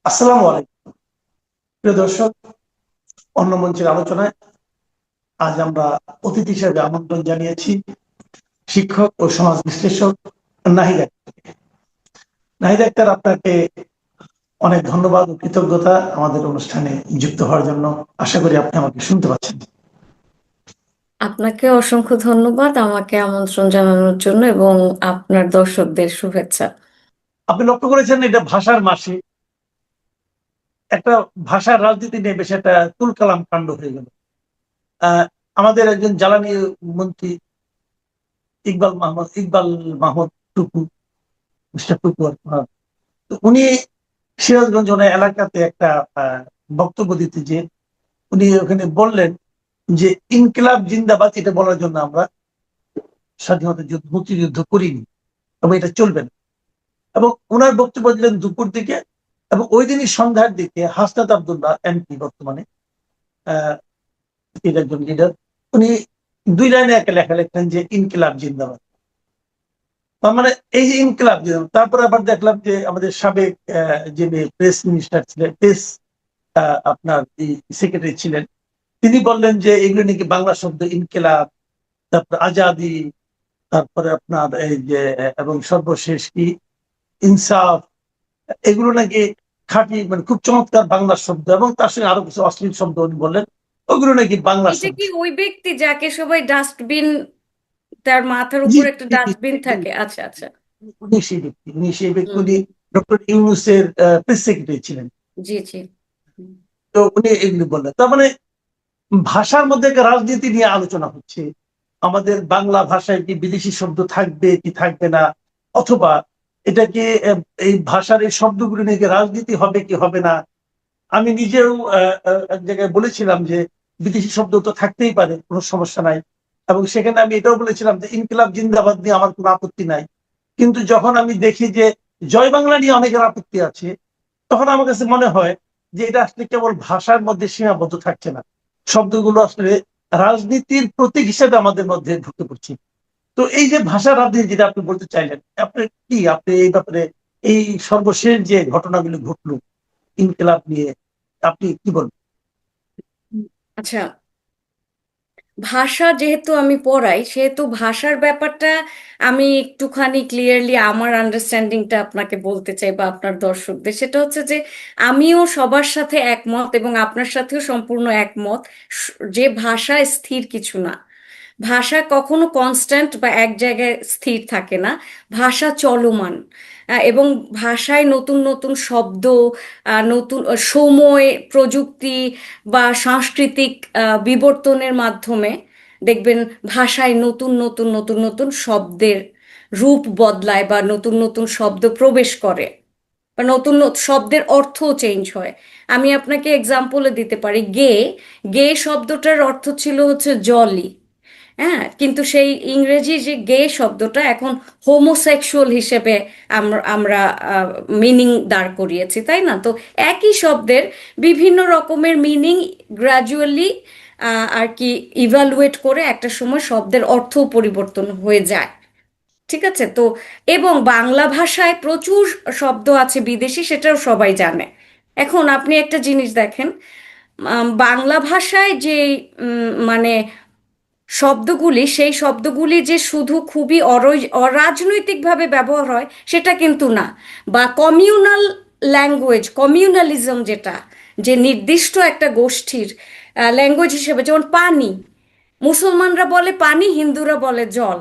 আসসালামু আলাইকুম প্রিয় দর্শক। অন্য মঞ্চের আলোচনায় আজ আমরা অতিথি হিসেবে আমন্ত্রণ জানিয়েছি শিক্ষক ও সমাজ বিশ্লেষক নাহিদ আক্তারকে। নাহিদ আক্তার, আপনাকে অনেক ধন্যবাদ ও কৃতজ্ঞতা আমাদের অনুষ্ঠানে যুক্ত হওয়ার জন্য। আশা করি আপনি আমাকে শুনতে পাচ্ছেন। আপনাকে অসংখ্য ধন্যবাদ আমাকে আমন্ত্রণ জানানোর জন্য এবং আপনার দর্শকদের শুভেচ্ছা। আপনি লক্ষ্য করেছেন এটা ভাষার মাসে একটা ভাষার রাজনীতি নিয়ে বেশ একটা তুলকালাম কাণ্ড হয়ে গেল। আমাদের একজন জ্বালানি মন্ত্রী ইকবাল মাহমুদ টুকু, মিস্টার টুকু আর কি। তো উনি সিরাজগঞ্জ এলাকাতে একটা বক্তব্য দিতে যে উনি ওখানে বললেন যে ইনকিলাব জিন্দাবাদ, এটা বলার জন্য আমরা স্বাধীনতা যুদ্ধ মুক্তিযুদ্ধ করিনি এবং এটা চলবে না। এবং ওনার বক্তব্য দিলেন দুপুর দিকে, এবং ওই দিনই সন্ধ্যার দিকে হাসনাত আব্দুল্লাহ এমপি, বর্তমানে এর একজন লিডার, উনি দুই লাইনে একটা লেখা লিখলেন যে ইনকিলাব জিন্দাবাদ। তার মানে এই যে ইনকিলাব জিন্দাবাদ। তারপর আবার দেখলাম যে আমাদের সাবেক যিনি প্রেস মিনিস্টার ছিলেন, প্রেস আপনার সেক্রেটারি ছিলেন, তিনি বললেন যে এগুলো নাকি বাংলা শব্দ ইনকিলাব, তারপর আজাদি, তারপরে আপনার এই যে এবং সর্বশেষ কি ইনসাফ, এগুলো নাকি খাঁটি, মানে খুব চমৎকার বাংলা শব্দ, এবং তার সঙ্গে আরো কিছু অশ্লীল শব্দ উনি বললেন, ওগুলো নাকি বাংলা এটা শব্দ। কি ওই ব্যক্তি যাকে সবাই ডাস্টবিন, তার মাথার জি উপর একটা জি, জি, ডাস্টবিন জি, থাকে? আচ্ছা আচ্ছা। উনি সেই ব্যক্তি, হুম। উনি ডক্টর ইউনূসের প্রেস সেক্রেটারি ছিলেন। জি জি। হুম। তো উনি এগুলি বললেন। তার মানে ভাষার মধ্যে একটা রাজনীতি নিয়ে আলোচনা হচ্ছে। আমাদের বাংলা ভাষায় কি বিদেশি শব্দ থাকবে কি থাকবে না, অথবা এটাকে এই ভাষার এই শব্দগুলো নিয়ে কি রাজনীতি হবে কি হবে না। আমি নিজেও এক জায়গায় বলেছিলাম যে বিদেশি শব্দ তো থাকতেই পারে, কোনো সমস্যা নাই। এবং সেখানে আমি এটাও বলেছিলাম যে ইনকিলাব জিন্দাবাদ নিয়ে আমার কোনো আপত্তি নাই। কিন্তু যখন আমি দেখি যে জয় বাংলা নিয়ে অনেকের আপত্তি আছে, তখন আমার কাছে মনে হয় যে এটা আসলে কেবল ভাষার মধ্যে সীমাবদ্ধ থাকছে না, শব্দগুলো আসলে রাজনীতির প্রতীক হিসেবে আমাদের মধ্যে ঢুকে পড়ছে। তো এই যে ভাষা রাজনীতি যেটা আপনি বলতে চাইলেন, আপনি এই ব্যাপারে এই সর্বশেষ যে ঘটনাগুলো ঘটলো ইনকিলাব নিয়ে আপনি কি বলবেন? আচ্ছা, ভাষা যেহেতু আমি পড়াই সেহেতু ভাষার ব্যাপারটা আমি একটুখানি ক্লিয়ারলি আমার আন্ডারস্ট্যান্ডিংটা আপনাকে বলতে চাই বা আপনার দর্শকদের। সেটা হচ্ছে যে আমিও সবার সাথে একমত এবং আপনার সাথেও সম্পূর্ণ একমত যে ভাষা স্থির কিছু না। ভাষা কখনো কনস্ট্যান্ট বা এক জায়গায় স্থির থাকে না। ভাষা চলমান। এবং ভাষায় নতুন নতুন শব্দ, নতুন সময়, প্রযুক্তি বা সাংস্কৃতিক বিবর্তনের মাধ্যমে দেখবেন ভাষায় নতুন নতুন নতুন নতুন শব্দের রূপ বদলায় বা নতুন নতুন শব্দ প্রবেশ করে বা নতুন নতুন শব্দের অর্থও চেঞ্জ হয়। আমি আপনাকে এক্সাম্পলে দিতে পারি। গে, গে শব্দটার অর্থ ছিল হচ্ছে জলি। হ্যাঁ, কিন্তু সেই ইংরেজি যে গে শব্দটা এখন হোমোসেক্সুয়াল হিসেবে আমরা আমরা মিনিং দাঁড় করিয়েছি, তাই না? তো একই শব্দের বিভিন্ন রকমের মিনিং গ্র্যাজুয়ালি আর কি ইভালুয়েট করে একটা সময় শব্দের অর্থও পরিবর্তন হয়ে যায়। ঠিক আছে তো। এবং বাংলা ভাষায় প্রচুর শব্দ আছে বিদেশি, সেটাও সবাই জানে। এখন আপনি একটা জিনিস দেখেন, বাংলা ভাষায় যে মানে শব্দগুলি, সেই শব্দগুলি যে শুধু খুবই অরাজনৈতিকভাবে ব্যবহার হয় সেটা কিন্তু না। বা কমিউনাল ল্যাঙ্গুয়েজ, কমিউনালিজম যেটা, যে নির্দিষ্ট একটা গোষ্ঠীর ল্যাঙ্গুয়েজ হিসেবে, যেমন পানি, মুসলমানরা বলে পানি, হিন্দুরা বলে জল।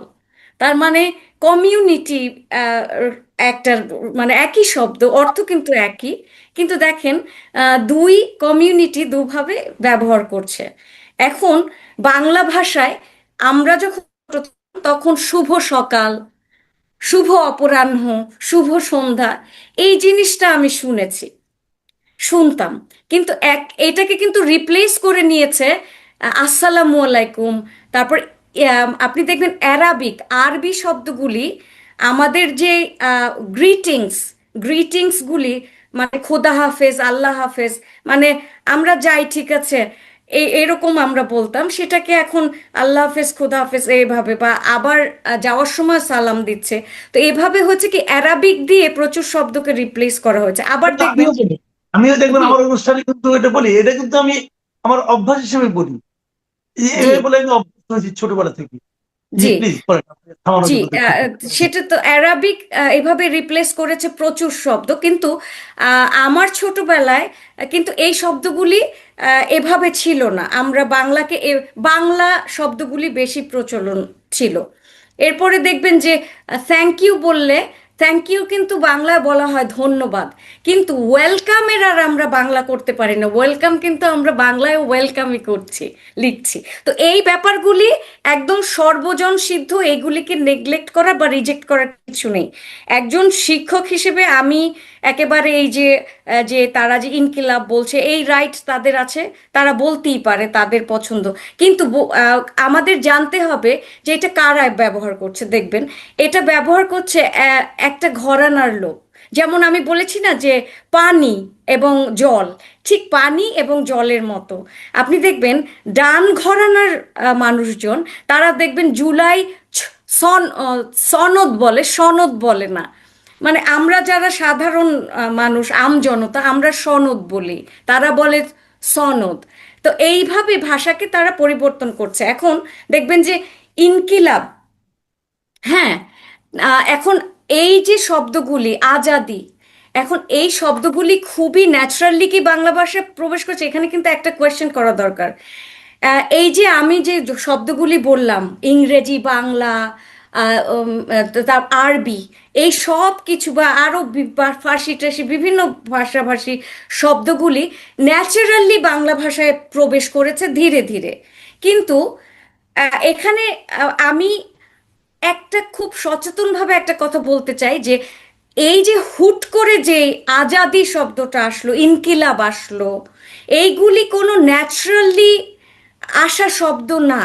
তার মানে কমিউনিটি একটা, মানে একই শব্দ, অর্থ কিন্তু একই, কিন্তু দেখেন দুই কমিউনিটি দুভাবে ব্যবহার করছে। এখন বাংলা ভাষায় আমরা যখন তখন শুভ সকাল, শুভ অপরাহ্ন, শুভ সন্ধ্যা, এই জিনিসটা আমি শুনেছি, শুনতাম। কিন্তু এটাকে কিন্তু রিপ্লেস করে নিয়েছে আসসালামু আলাইকুম। তারপর আপনি দেখবেন অ্যারাবিক, আরবি শব্দগুলি, আমাদের যে গ্রিটিংস, গ্রিটিংসগুলি, মানে খোদা হাফেজ, আল্লাহ হাফেজ, মানে আমরা যাই ঠিক আছে এরকম আমরা বলতাম, সেটাকে এখন আল্লাহ হাফেজ, খোদা হাফেজ এইভাবে, বা আবার যাওয়ার সময় সালাম দিচ্ছে। তো এভাবে হচ্ছে কি অ্যারাবিক দিয়ে প্রচুর শব্দকে রিপ্লেস করা হয়েছে। আবার এটা তো দেখবেন আমিও জানি, আমিও দেখবেন জি আমার অনুষ্ঠানে কিন্তু এটা বলি, এটা কিন্তু আমি আমার অভ্যাস হিসেবে বলি, জি এভাবে বলে আমি অভ্যস্ত হয়েছি ছোটবেলা থেকে। জি জি প্লিজ বলেন, থামানোর জি জন্য দুঃখিত। সেটা তো অ্যারাবিক এভাবে রিপ্লেস করেছে প্রচুর শব্দ, কিন্তু আমার ছোটবেলায় কিন্তু এই শব্দগুলি এভাবে ছিল না। আমরা বাংলাকে বাংলা শব্দগুলি বেশি প্রচলন ছিল। এরপরে দেখবেন যে থ্যাংক ইউ বললে, থ্যাংক ইউ কিন্তু বাংলায় বলা হয় ধন্যবাদ, কিন্তু ওয়েলকামের আর আমরা বাংলা করতে পারি না। ওয়েলকাম কিন্তু আমরা বাংলায় ওয়েলকামই করছি, লিখছি। তো এই ব্যাপারগুলি একদম সর্বজন সিদ্ধ, এগুলিকে নেগলেক্ট করা বা রিজেক্ট করার কিছু নেই। একজন শিক্ষক হিসেবে আমি একেবারে এই যে যে তারা যে ইনকিলাব বলছে, এই রাইট তাদের আছে, তারা বলতেই পারে, তাদের পছন্দ। কিন্তু আমাদের জানতে হবে যে এটা কারা ব্যবহার করছে। দেখবেন এটা ব্যবহার করছে একটা ঘরানার লোক। যেমন আমি বলেছি না যে পানি এবং জল, ঠিক পানি এবং জলের মতো। আপনি দেখবেন ডান ঘরানার মানুষজন, তারা দেখবেন জুলাই সনদ বলে, সনদ বলে না। মানে আমরা যারা সাধারণ মানুষ, জনতা, আমরা সনদ বলি, তারা বলে সনদ। তো এইভাবে ভাষাকে তারা পরিবর্তন করছে। এখন দেখবেন যে ইনকিলাব, হ্যাঁ, এখন এই যে শব্দগুলি আজাদি, এখন এই শব্দগুলি খুবই ন্যাচারালি কি বাংলা ভাষায় প্রবেশ করছে? এখানে কিন্তু একটা কোয়েশ্চেন করা দরকার। এই যে আমি যে শব্দগুলি বললাম, ইংরেজি, বাংলা, তার আরবি, এই সব কিছু বা আরো ফার্সি টার্সি বিভিন্ন ভাষাভাষী শব্দগুলি ন্যাচারালি বাংলা ভাষায় প্রবেশ করেছে ধীরে ধীরে। কিন্তু এখানে আমি একটা খুব সচেতনভাবে একটা কথা বলতে চাই যে এই যে হুট করে যে আজাদি শব্দটা আসলো, ইনকিলাব আসলো, এইগুলি কোনো ন্যাচারালি আসা শব্দ না।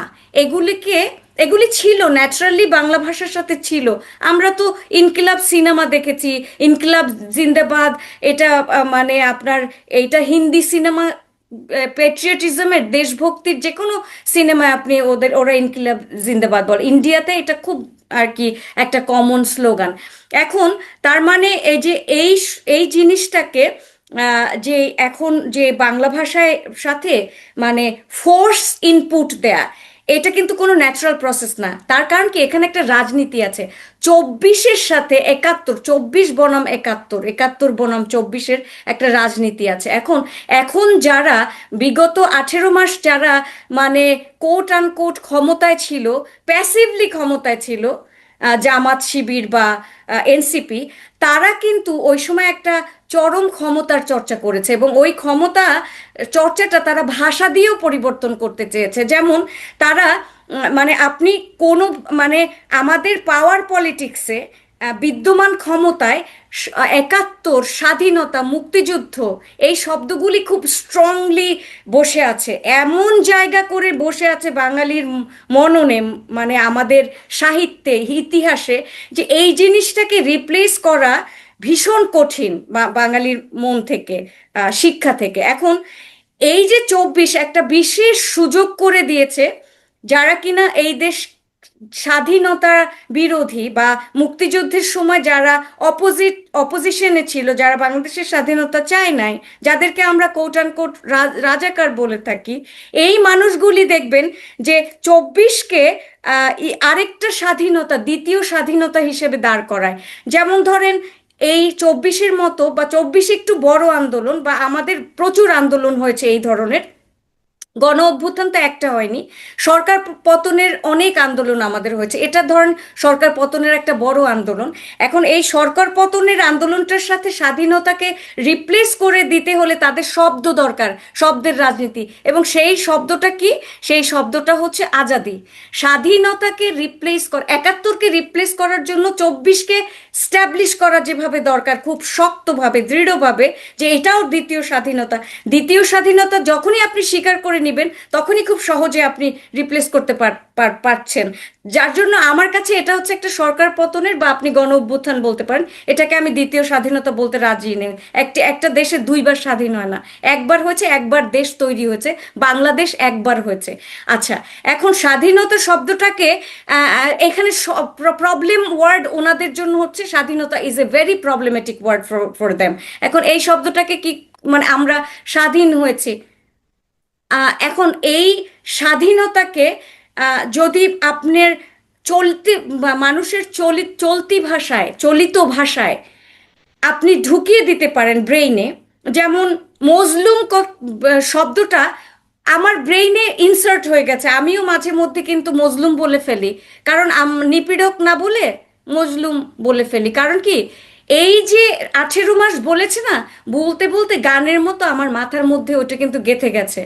এগুলি ছিল ন্যাচারালি বাংলা ভাষার সাথে ছিল। আমরা তো ইনকিলাব সিনেমা দেখেছি, ইনকিলাব জিন্দাবাদ, এটা মানে আপনার এইটা হিন্দি সিনেমা, পেট্রিয়টিজমের, দেশভক্তির যে কোনো সিনেমায় আপনি ওরা ইনকিলাব জিন্দাবাদ বলে। ইন্ডিয়াতে এটা খুব আর কি একটা কমন স্লোগান। এখন তার মানে এই যে এই জিনিসটাকে যে এখন যে বাংলা ভাষায় সাথে মানে ফোর্স ইনপুট দেয়া, এটা কিন্তু কোনো ন্যাচারাল প্রসেস না। তার কারণ কি, এখানে একটা রাজনীতি আছে। 24-এর সাথে 71, 24 বনাম 71, 71 বনাম 24-এর একটা রাজনীতি আছে। এখন এখন যারা বিগত 18 মাস যারা মানে কোট আনকোট ক্ষমতায় ছিল, প্যাসিভলি ক্ষমতায় ছিল, জামাত শিবির বা এনসিপি, তারা কিন্তু ওই সময় একটা চরম ক্ষমতার চর্চা করেছে, এবং ওই ক্ষমতা চর্চাটা তারা ভাষা দিয়েও পরিবর্তন করতে চেয়েছে। যেমন তারা মানে আপনি কোনো মানে আমাদের পাওয়ার পলিটিক্সে বিদ্যমান ক্ষমতায় 71, স্বাধীনতা, মুক্তিযুদ্ধ, এই শব্দগুলি খুব স্ট্রংলি বসে আছে, এমন জায়গা করে বসে আছে বাঙালির মননে, মানে আমাদের সাহিত্যে, ইতিহাসে, যে এই জিনিসটাকে রিপ্লেস করা ভীষণ কঠিন বাঙালির মন থেকে, শিক্ষা থেকে। এখন এই যে 24 একটা বিশেষ সুযোগ করে দিয়েছে, যারা কিনা এই দেশ স্বাধীনতা বিরোধী বা মুক্তিযুদ্ধের সময় যারা অপোজিশনে ছিল, যারা বাংলাদেশের স্বাধীনতা চায় নাই, যাদেরকে আমরা কোট আনকোট রাজাকার বলে থাকি, এই মানুষগুলি দেখবেন যে 24-কে আরেকটা স্বাধীনতা, দ্বিতীয় স্বাধীনতা হিসেবে দাঁড় করায়। যেমন ধরেন এই 24-এর মতো বা 24 একটু বড় আন্দোলন, বা আমাদের প্রচুর আন্দোলন হয়েছে এই ধরনের। গণ অভ্যুত্থান তো একটা হয়নি, সরকার পতনের অনেক আন্দোলন আমাদের হয়েছে। এটা ধরেন সরকার পতনের একটা বড় আন্দোলন। এখন এই সরকার পতনের আন্দোলনটার সাথে স্বাধীনতাকে রিপ্লেস করে দিতে হলে তাদের শব্দ দরকার, শব্দের রাজনীতি। এবং সেই শব্দটা কি? সেই শব্দটা হচ্ছে আজাদি। স্বাধীনতাকে রিপ্লেস 71-কে রিপ্লেস করার জন্য 24-কে স্ট্যাবলিশ করা যেভাবে দরকার, খুব শক্তভাবে, দৃঢ়ভাবে, যে এটাও দ্বিতীয় স্বাধীনতা। দ্বিতীয় স্বাধীনতা যখনই আপনি স্বীকার করে নেবেন, তখনই খুব সহজে আপনি রিপ্লেস করতে পারছেন। যার জন্য আমার কাছে এটা হচ্ছে একটা সরকার পতনের, বা আপনি গণ অভ্যুত্থান বলতে পারেন, এটাকে আমি দ্বিতীয় স্বাধীনতা বলতে রাজি নেই। একটা দেশে দুইবার স্বাধীন হয় না, একবার হয়েছে, একবার দেশ তৈরি হয়েছে, বাংলাদেশ একবার হয়েছে। আচ্ছা, এখন স্বাধীনতা শব্দটাকে এখানে প্রবলেম ওয়ার্ড ওনাদের জন্য হচ্ছে স্বাধীনতা is a very problematic word for them. এখন এই শব্দটাকে কি মানে আমরা স্বাধীন হয়েছি, এখন এই স্বাধীনতাকে যদি আপনার চলতি মানুষের চলতি ভাষায়, চলিত ভাষায় আপনি ঢুকিয়ে দিতে পারেন ব্রেইনে, যেমন মজলুম শব্দটা আমার ব্রেইনে ইনসার্ট হয়ে গেছে, আমিও মাঝে মধ্যে কিন্তু মজলুম বলে ফেলি, কারণ নিপীড়ক না বলে মজলুম বলে ফেলি। কারণ কি, এই যে 18 মাস বলেছে না, বলতে বলতে গানের মতো আমার মাথার মধ্যে ওটা কিন্তু গেঁথে গেছে।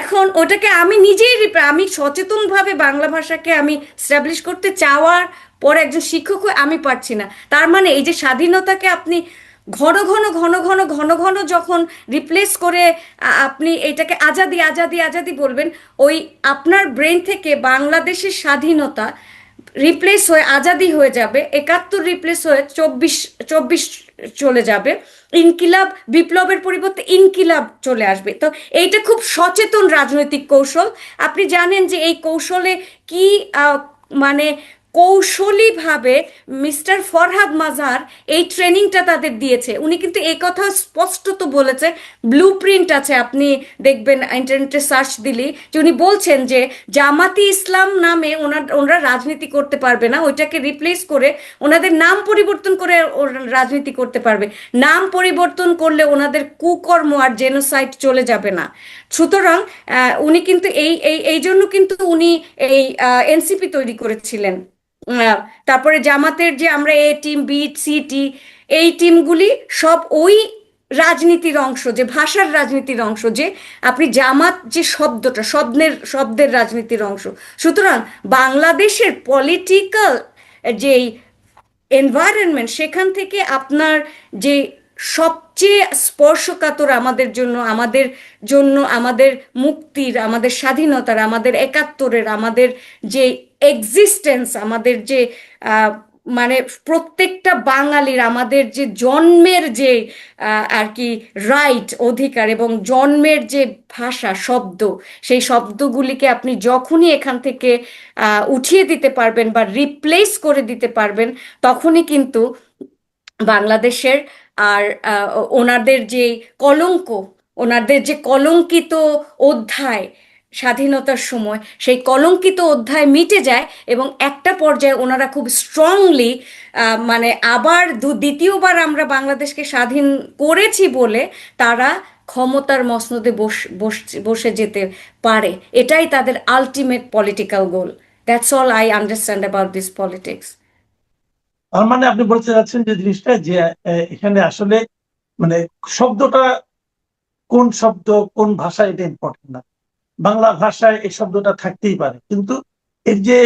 এখন ওটাকে আমি নিজেই আমি সচেতনভাবে বাংলা ভাষাকে আমি স্টাবলিশ করতে চাওয়ার পরে একজন শিক্ষক হয়ে আমি পারছি না। তার মানে এই যে স্বাধীনতাকে আপনি ঘন ঘন ঘন ঘন ঘন ঘন যখন রিপ্লেস করে আপনি এটাকে আজাদি আজাদি আজাদি বলবেন, ওই আপনার ব্রেন থেকে বাংলাদেশের স্বাধীনতা রিপ্লেস হয়ে আজাদি হয়ে যাবে, 71 রিপ্লেস হয়ে 24 24 চলে যাবে, ইনকিলাব বিপ্লবের পরিবর্তে ইনকিলাব চলে আসবে। তো এইটা খুব সচেতন রাজনৈতিক কৌশল। আপনি জানেন যে এই কৌশলে কি মানে কৌশলীভাবে মিস্টার ফরহাদ মাজার এই ট্রেনিংটা তাদের দিয়েছে। উনি কিন্তু এই কথা স্পষ্টত বলেছে, ব্লু প্রিন্ট আছে, আপনি দেখবেন ইন্টারনেটে সার্চ দিলেই, যে উনি বলছেন যে জামাতি ইসলাম নামে ওনারা রাজনীতি করতে পারবে না, ওইটাকে রিপ্লেস করে ওনাদের নাম পরিবর্তন করে রাজনীতি করতে পারবে। নাম পরিবর্তন করলে ওনাদের কুকর্ম আর জেনোসাইড চলে যাবে না। সুতরাং উনি কিন্তু এই জন্য কিন্তু উনি এই এনসিপি তৈরি করেছিলেন। তারপরে জামাতের যে আমরা এ টিম, বি, সি টি, এই টিমগুলি সব ওই রাজনীতির অংশ, যে ভাষার রাজনীতির অংশ, যে আপনি জামাত যে শব্দটা শব্দের রাজনীতির অংশ। সুতরাং বাংলাদেশের পলিটিক্যাল যেই এনভায়রনমেন্ট, সেখান থেকে আপনার যে সবচেয়ে স্পর্শকাতর আমাদের মুক্তির, আমাদের স্বাধীনতার, আমাদের 71-এর, আমাদের যে এক্সিস্টেন্স, আমাদের যে মানে প্রত্যেকটা বাঙালির আমাদের যে জন্মের যে আর কি রাইট, অধিকার, এবং জন্মের যে ভাষা, শব্দ, সেই শব্দগুলিকে আপনি যখনই এখান থেকে উঠিয়ে দিতে পারবেন বা রিপ্লেস করে দিতে পারবেন, তখনই কিন্তু বাংলাদেশের আর ওনাদের যে কলঙ্ক, ওনাদের যে কলঙ্কিত অধ্যায় স্বাধীনতার সময়, সেই কলঙ্কিত অধ্যায় মিটে যায়, এবং একটা পর্যায়ে ওনারা খুব স্ট্রংলি মানে আবার দ্বিতীয়বার আমরা বাংলাদেশকে স্বাধীন করেছি বলে তারা ক্ষমতার মসনদে বসে যেতে পারে। এটাই তাদের ultimate political goal. That's all I understand about this politics. তার মানে আপনি বলতে চাচ্ছেন যে জিনিসটা, যে এখানে আসলে মানে শব্দটা কোন শব্দ কোন ভাষা, এটা ইম্পর্টেন্ট না। বাংলা ভাষায় এই শব্দটা থাকতেই পারে, কিন্তু এর যে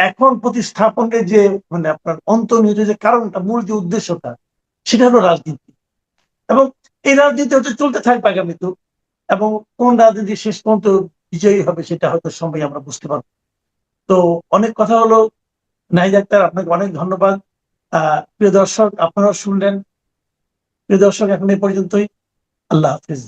এখন প্রতিস্থাপনের যে মানে আপনার অন্তর্নিহিত যে কারণটা, মূল যে উদ্দেশ্যটা, সেটা হলো রাজনীতি। এবং এই রাজনীতি হচ্ছে চলতে থাকবে আগামীতে, এবং কোন রাজনীতি শেষ পর্যন্ত বিজয়ী হবে সেটা হয়তো সময় আমরা বুঝতে পারবো। তো অনেক কথা হলো। নাহিদ আক্তার, আপনাকে অনেক ধন্যবাদ। প্রিয় দর্শক, আপনারা শুনলেন। প্রিয় দর্শক, এখন এই পর্যন্তই। আল্লাহ হাফিজ।